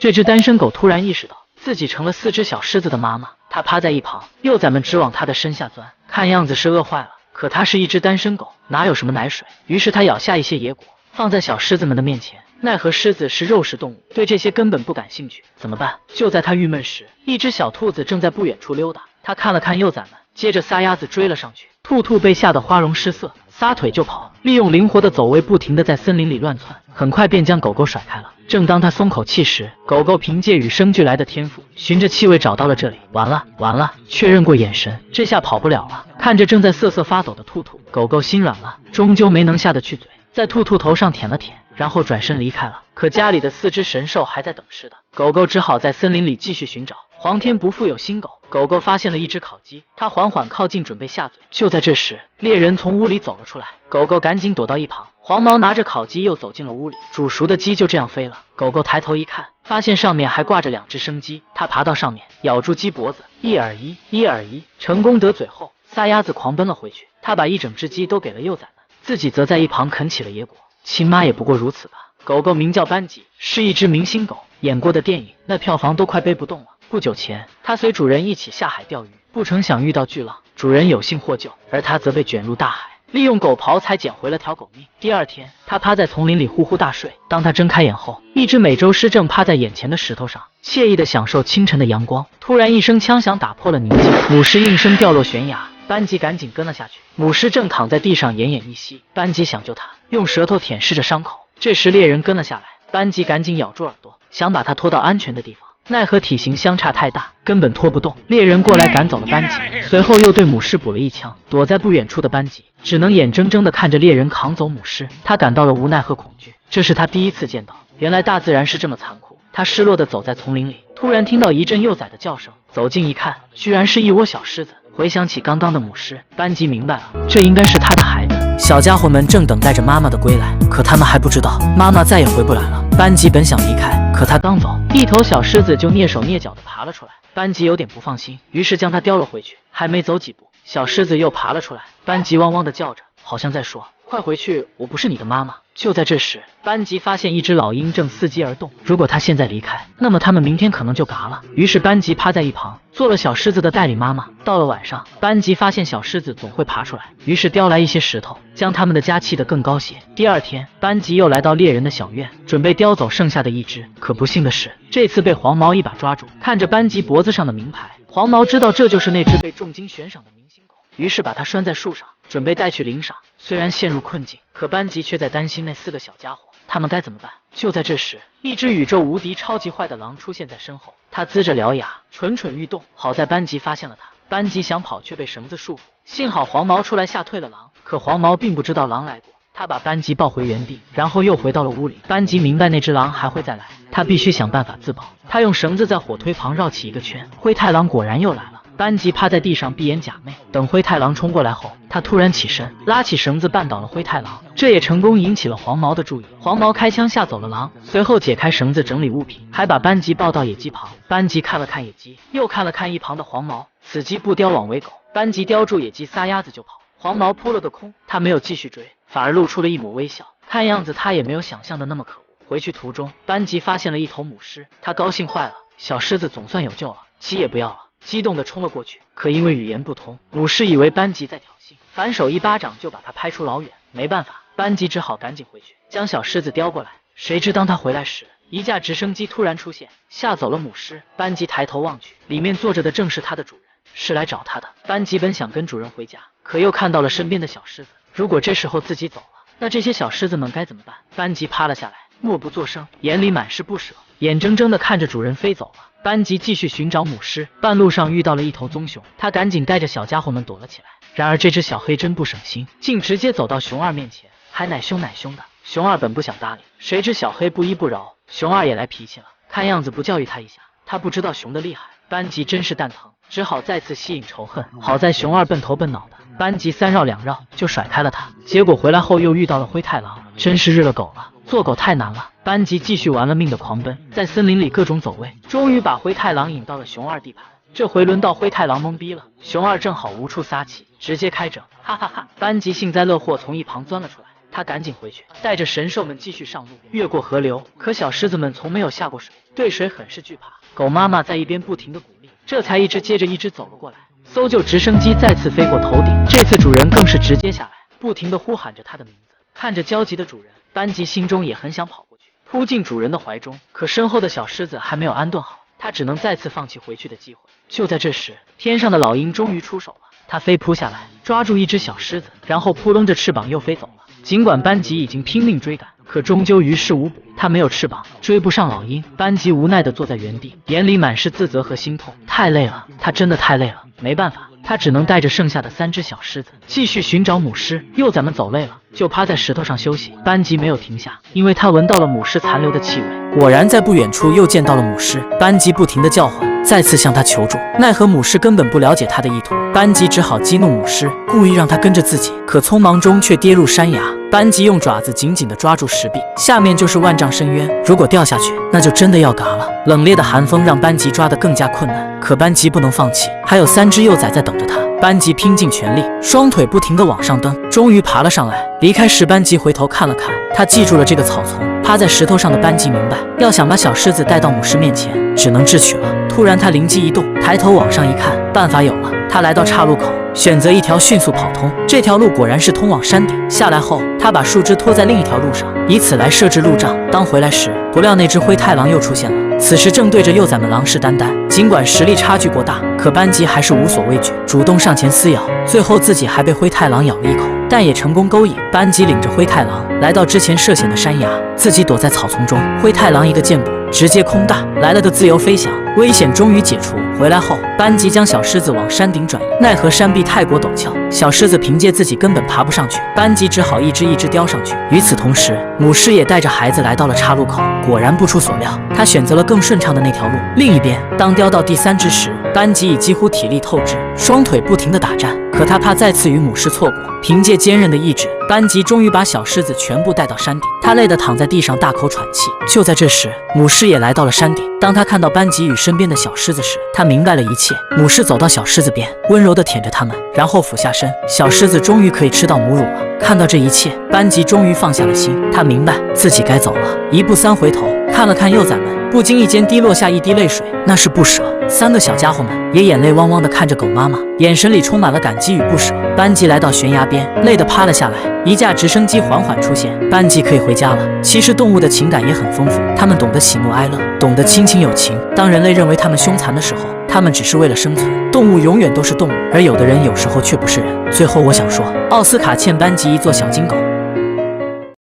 这只单身狗突然意识到自己成了4只小狮子的妈妈，它趴在一旁，幼崽们直往它的身下钻，看样子是饿坏了。可它是一只单身狗，哪有什么奶水？于是它咬下一些野果，放在小狮子们的面前。奈何狮子是肉食动物，对这些根本不感兴趣，怎么办？就在它郁闷时，一只小兔子正在不远处溜达。它看了看幼崽们，接着撒丫子追了上去。兔兔被吓得花容失色，撒腿就跑，利用灵活的走位，不停地在森林里乱窜，很快便将狗狗甩开了。正当它松口气时，狗狗凭借与生俱来的天赋，循着气味找到了这里。完了，确认过眼神，这下跑不了了。看着正在瑟瑟发抖的兔兔，狗狗心软了，终究没能下得去嘴，在兔兔头上舔了舔，然后转身离开了。可家里的4只神兽还在等似的，狗狗只好在森林里继续寻找。皇天不负有心狗，狗狗发现了一只烤鸡，它缓缓靠近，准备下嘴。就在这时，猎人从屋里走了出来，狗狗赶紧躲到一旁。黄毛拿着烤鸡又走进了屋里，煮熟的鸡就这样飞了。狗狗抬头一看，发现上面还挂着2只生鸡，它爬到上面，咬住鸡脖子，一耳一，成功得嘴后，撒丫子狂奔了回去。它把一整只鸡都给了幼崽们，自己则在一旁啃起了野果。亲妈也不过如此吧。狗狗名叫班吉，是一只明星狗，演过的电影那票房都快背不动了。不久前，它随主人一起下海钓鱼，不成想遇到巨浪，主人有幸获救，而它则被卷入大海。利用狗刨才捡回了条狗命。第二天，它趴在丛林里呼呼大睡。当它睁开眼后，一只美洲狮正趴在眼前的石头上，惬意地享受清晨的阳光。突然一声枪响打破了宁静，母狮应声掉落悬崖。班吉赶紧跟了下去，母狮正躺在地上奄奄一息。班吉想救它，用舌头舔舐着伤口。这时猎人跟了下来，班吉赶紧咬住耳朵，想把它拖到安全的地方。奈何体型相差太大，根本拖不动。猎人过来赶走了班吉，随后又对母狮补了一枪。躲在不远处的班吉只能眼睁睁地看着猎人扛走母狮，他感到了无奈和恐惧。这是他第一次见到，原来大自然是这么残酷。他失落地走在丛林里，突然听到一阵幼崽的叫声，走近一看，居然是一窝小狮子。回想起刚刚的母狮，班吉明白了，这应该是他的孩子。小家伙们正等待着妈妈的归来，可他们还不知道妈妈再也回不来了。班吉本想离开，可他刚走，一头小狮子就蹑手蹑脚地爬了出来。班吉有点不放心，于是将它叼了回去。还没走几步，小狮子又爬了出来。班吉汪汪地叫着，好像在说：“快回去，我不是你的妈妈。”就在这时，班吉发现一只老鹰正伺机而动。如果他现在离开，那么他们明天可能就嘎了。于是班吉趴在一旁，做了小狮子的代理妈妈。到了晚上，班吉发现小狮子总会爬出来，于是叼来一些石头，将他们的家砌得更高些。第二天，班吉又来到猎人的小院，准备叼走剩下的一只。可不幸的是，这次被黄毛一把抓住。看着班吉脖子上的名牌，黄毛知道这就是那只被重金悬赏的明星狗，于是把它拴在树上，准备带去领赏。虽然陷入困境，可班吉却在担心那4个小家伙，他们该怎么办？就在这时，一只宇宙无敌超级坏的狼出现在身后，它龇着獠牙，蠢蠢欲动。好在班吉发现了它，班吉想跑却被绳子束缚，幸好黄毛出来吓退了狼。可黄毛并不知道狼来过，他把班吉抱回原地，然后又回到了屋里。班吉明白那只狼还会再来，他必须想办法自保。他用绳子在火堆旁绕起一个圈，灰太狼果然又来了。班吉趴在地上闭眼假寐，等灰太狼冲过来后，他突然起身，拉起绳子绊倒了灰太狼，这也成功引起了黄毛的注意。黄毛开枪吓走了狼，随后解开绳子整理物品，还把班吉抱到野鸡旁。班吉看了看野鸡，又看了看一旁的黄毛，此鸡不叼枉为狗。班吉叼住野鸡，撒丫子就跑。黄毛扑了个空，他没有继续追，反而露出了一抹微笑，看样子他也没有想象的那么可恶。回去途中，班吉发现了一头母狮，他高兴坏了，小狮子总算有救了，鸡也不要了。激动地冲了过去，可因为语言不通，母狮以为班吉在挑衅，反手一巴掌就把他拍出老远。没办法，班吉只好赶紧回去，将小狮子叼过来。谁知当他回来时，一架直升机突然出现，吓走了母狮。班吉抬头望去，里面坐着的正是他的主人，是来找他的。班吉本想跟主人回家，可又看到了身边的小狮子，如果这时候自己走了，那这些小狮子们该怎么办？班吉趴了下来，默不作声，眼里满是不舍，眼睁睁地看着主人飞走了。班吉继续寻找母狮，半路上遇到了一头棕熊，他赶紧带着小家伙们躲了起来。然而这只小黑真不省心，竟直接走到熊二面前，还奶凶奶凶的。熊二本不想搭理，谁知小黑不依不饶，熊二也来脾气了，看样子不教育他一下，他不知道熊的厉害。班吉真是蛋疼，只好再次吸引仇恨。好在熊二笨头笨脑的，班吉3绕2绕就甩开了他。结果回来后又遇到了灰太狼，真是日了狗了，做狗太难了。班吉继续玩了命的狂奔，在森林里各种走位，终于把灰太狼引到了熊二地盘。这回轮到灰太狼懵逼了，熊二正好无处撒气，直接开整，哈哈哈！班吉幸灾乐祸从一旁钻了出来，他赶紧回去，带着神兽们继续上路，越过河流。可小狮子们从没有下过水，对水很是惧怕。狗妈妈在一边不停地鼓励，这才一只接着一只走了过来。搜救直升机再次飞过头顶，这次主人更是直接下来，不停地呼喊着他的名字。看着焦急的主人，班吉心中也很想跑过去，扑进主人的怀中。可身后的小狮子还没有安顿好，他只能再次放弃回去的机会。就在这时，天上的老鹰终于出手了，它飞扑下来，抓住一只小狮子，然后扑棱着翅膀又飞走了。尽管班吉已经拼命追赶，可终究于事无补。他没有翅膀，追不上老鹰。班吉无奈地坐在原地，眼里满是自责和心痛。太累了，他真的太累了。没办法，他只能带着剩下的3只小狮子继续寻找母狮。幼崽们走累了，就趴在石头上休息。班吉没有停下，因为他闻到了母狮残留的气味。果然，在不远处又见到了母狮。班吉不停地叫唤，再次向他求助，奈何母狮根本不了解他的意图。班吉只好激怒母狮，故意让他跟着自己，可匆忙中却跌入山崖。班吉用爪子紧紧地抓住石壁，下面就是万丈深渊，如果掉下去，那就真的要嘎了。冷冽的寒风让班吉抓得更加困难，可班吉不能放弃，还有3只幼崽在等着他。班吉拼尽全力，双腿不停地往上蹬，终于爬了上来。离开时，班吉回头看了看，他记住了这个草丛。趴在石头上的班吉明白，要想把小狮子带到母狮面前，只能智取了。突然，他灵机一动，抬头往上一看，办法有了。他来到岔路口，选择一条迅速跑通。这条路果然是通往山顶。下来后，他把树枝拖在另一条路上，以此来设置路障。当回来时，不料那只灰太狼又出现了。此时正对着幼崽们狼视眈眈。尽管实力差距过大，可班吉还是无所畏惧，主动上前撕咬。最后自己还被灰太狼咬了一口，但也成功勾引。班吉领着灰太狼来到之前涉险的山崖，自己躲在草丛中。灰太狼一个箭步直接空大，来了个自由飞翔。危险终于解除。回来后，班吉将小狮子往山顶转移，奈何山壁太过陡峭，小狮子凭借自己根本爬不上去，班吉只好一只一只叼上去。与此同时，母狮也带着孩子来到了岔路口。果然不出所料，他选择了更顺畅的那条路。另一边，当叼到第3只时，班吉已几乎体力透支，双腿不停地打颤。可他怕再次与母狮错过，凭借坚韧的意志，班吉终于把小狮子全部带到山顶。他累得躺在地上大口喘气。就在这时，母狮也来到了山顶。当他看到班吉与身边的小狮子时，他明白了一切。母狮走到小狮子边，温柔地舔着它们，然后俯下身。小狮子终于可以吃到母乳了。看到这一切，班吉终于放下了心。他明白自己该走了。1步3回头，看了看幼崽们，不经意间滴落下一滴泪水，那是不舍。3个小家伙们也眼泪汪汪地看着狗妈妈，眼神里充满了感激与不舍。班吉来到悬崖边，累得趴了下来。一架直升机缓缓出现，班吉可以回家了。其实动物的情感也很丰富，它们懂得喜怒哀乐，懂得亲情友情。当人类认为它们凶残的时候，它们只是为了生存。动物永远都是动物，而有的人有时候却不是人。最后我想说，奥斯卡欠班吉一座小金狗。